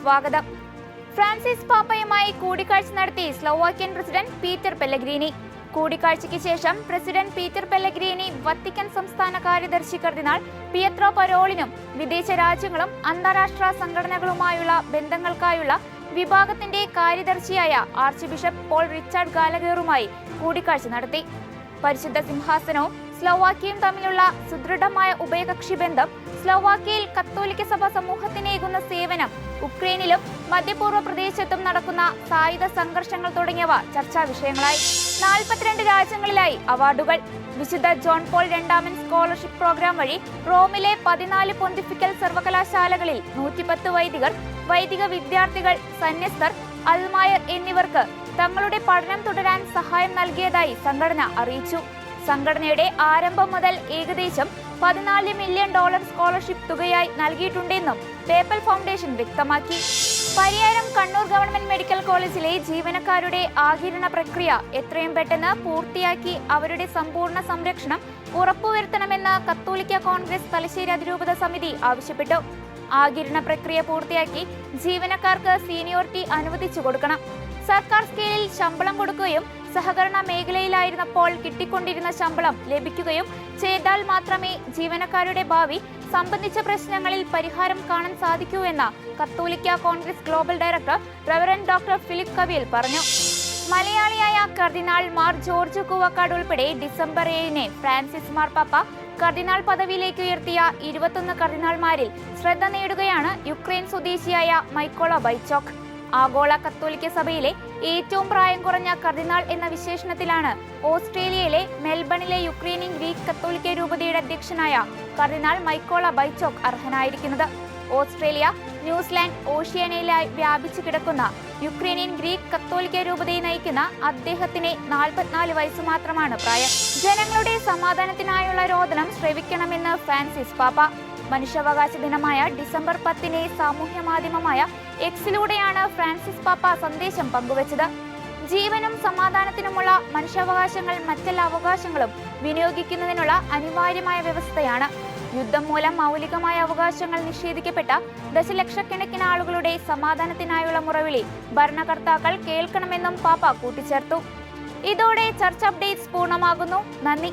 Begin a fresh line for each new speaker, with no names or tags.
സ്വാഗതം. ഫ്രാൻസിസ് പാപ്പയുമായി കൂടിക്കാഴ്ച നടത്തി സ്ലോവാക്യൻ പ്രസിഡന്റ് പീറ്റർ പെല്ലഗ്രീനി. കൂടിക്കാഴ്ചയ്ക്ക് ശേഷം പ്രസിഡന്റ് പീറ്റർ പെല്ലഗ്രീനി വത്തിക്കാൻ സംസ്ഥാന കാര്യദർശി കർദിനാൾ പിയത്രോ പരോളിനും വിദേശ രാജ്യങ്ങളും അന്താരാഷ്ട്ര സംഘടനകളുമായുള്ള ബന്ധങ്ങൾക്കായുള്ള വിഭാഗത്തിന്റെ കാര്യദർശിയായ ആർച്ച് ബിഷപ്പ് പോൾ റിച്ചാർഡ് ഗാലഗേറുമായി കൂടിക്കാഴ്ച നടത്തി. പരിശുദ്ധ സിംഹാസനവും സ്ലോവാക്യയും തമ്മിലുള്ള സുദൃഢമായ ഉഭയകക്ഷി ബന്ധം, സ്ലോവാക്യയിൽ കത്തോലിക്ക സഭ സമൂഹത്തിനേകുന്ന സേവനം, ഉക്രൈനിലും മധ്യപൂർവ്വ പ്രദേശത്തും നടക്കുന്ന സായുധ സംഘർഷങ്ങൾ തുടങ്ങിയവ ചർച്ചാ വിഷയങ്ങളായി. 42 രാജ്യങ്ങളിലായി അവാർഡുകൾ. വിശുദ്ധ ജോൺ പോൾ രണ്ടാമൻ സ്കോളർഷിപ്പ് പ്രോഗ്രാം വഴി റോമിലെ 14 പൊന്തിഫിക്കൽ സർവകലാശാലകളിൽ 110 വൈദികർ, വൈദിക വിദ്യാർത്ഥികൾ, സന്യസ്തർ, അൽമായർ എന്നിവർക്ക് തങ്ങളുടെ പഠനം തുടരാൻ സഹായം നൽകിയതായി സംഘടന അറിയിച്ചു. സംഘടനയുടെ ആരംഭം മുതൽ ഏകദേശം $14 മില്യൺ സ്കോളർഷിപ്പ് തുകയായി നൽകിയിട്ടുണ്ടെന്നും പേപ്പൽ ഫൗണ്ടേഷൻ വ്യക്തമാക്കി. പരിയാരം കണ്ണൂർ ഗവൺമെന്റ് മെഡിക്കൽ കോളേജിലെ ജീവനക്കാരുടെ ആകിരണ പ്രക്രിയ എത്രയും പെട്ടെന്ന് പൂർത്തിയാക്കി അവരുടെ സമ്പൂർണ്ണ സംരക്ഷണം ഉറപ്പുവരുത്തണമെന്ന് കത്തോലിക്ക കോൺഗ്രസ് തലശ്ശേരി അതിരൂപത സമിതി ആവശ്യപ്പെട്ടു. ആകിരണ പ്രക്രിയ പൂർത്തിയാക്കി ജീവനക്കാർക്ക് സീനിയോറിറ്റി അനുവദിച്ചു കൊടുക്കണം. സർക്കാർ സ്കെയിലിൽ ശമ്പളം കൊടുക്കുകയും സഹകരണ മേഖലയിലായിരുന്നപ്പോൾ കിട്ടിക്കൊണ്ടിരുന്ന ശമ്പളം ലഭിക്കുകയും ചെയ്താൽ മാത്രമേ ജീവനക്കാരുടെ ഭാവി സംബന്ധിച്ച പ്രശ്നങ്ങളിൽ പരിഹാരം കാണാൻ സാധിക്കൂ എന്ന് കത്തോലിക്ക Congress global director reverend doctor Philip Kaviyil പറഞ്ഞു. മലയാളിയായ കർദിനാൾ മാർ ജോർജ് കൂവക്കാട് ഉൾപ്പെടെ ഡിസംബർ 7 ഫ്രാൻസിസ് മാർപ്പാപ്പ കർദിനാൾ പദവിയിലേക്ക് ഉയർത്തിയ 21 കർദിനാൾമാരിൽ ശ്രദ്ധ നേടുകയാണ് യുക്രൈൻ സ്വദേശിയായ മൈക്കോള ബൈച്ചോക്ക്. ആഗോള കത്തോലിക്ക സഭയിലെ ഏറ്റവും പ്രായം കുറഞ്ഞ കർദിനാൾ എന്ന വിശേഷണത്തിലാണ് ഓസ്ട്രേലിയയിലെ മെൽബണിലെ യുക്രൈനിയൻ ഗ്രീക്ക് കത്തോലിക്ക രൂപതയുടെ അധ്യക്ഷനായ കർദിനാൾ മൈക്കോള ബൈച്ചോക്ക് അർഹനായിരിക്കുന്നത്. ഓസ്ട്രേലിയ, ന്യൂസിലാൻഡ്, ഓഷ്യാനയിലായി വ്യാപിച്ചു കിടക്കുന്ന യുക്രൈനിയൻ ഗ്രീക്ക് കത്തോലിക്ക രൂപതയെ നയിക്കുന്ന അദ്ദേഹത്തിന് 44 വയസ്സ് മാത്രമാണ് പ്രായം. ജനങ്ങളുടെ സമാധാനത്തിനായുള്ള രോദനം ശ്രവിക്കണമെന്ന് ഫ്രാൻസിസ് പാപ്പ. മനുഷ്യാവകാശ ദിനമായ ഡിസംബർ 10 സാമൂഹ്യ മാധ്യമമായ എക്സിലൂടെയാണ് ഫ്രാൻസിസ് പാപ്പ സന്ദേശം പങ്കുവച്ചത്. ജീവനും സമാധാനത്തിനുമുള്ള മനുഷ്യാവകാശങ്ങൾ മറ്റെല്ലാ അവകാശങ്ങളും വിനിയോഗിക്കുന്നതിനുള്ള അനിവാര്യമായ വ്യവസ്ഥയാണ്. യുദ്ധം മൂലം മൗലികമായ അവകാശങ്ങൾ നിഷേധിക്കപ്പെട്ട ദശലക്ഷക്കണക്കിന് ആളുകളുടെ സമാധാനത്തിനായുള്ള മുറവിളി ഭരണകർത്താക്കൾ കേൾക്കണമെന്നും പാപ്പ കൂട്ടിച്ചേർത്തു. ഇതോടെ ചർച്ച് അപ്ഡേറ്റ്സ് പൂർണ്ണമാകുന്നു. നന്ദി.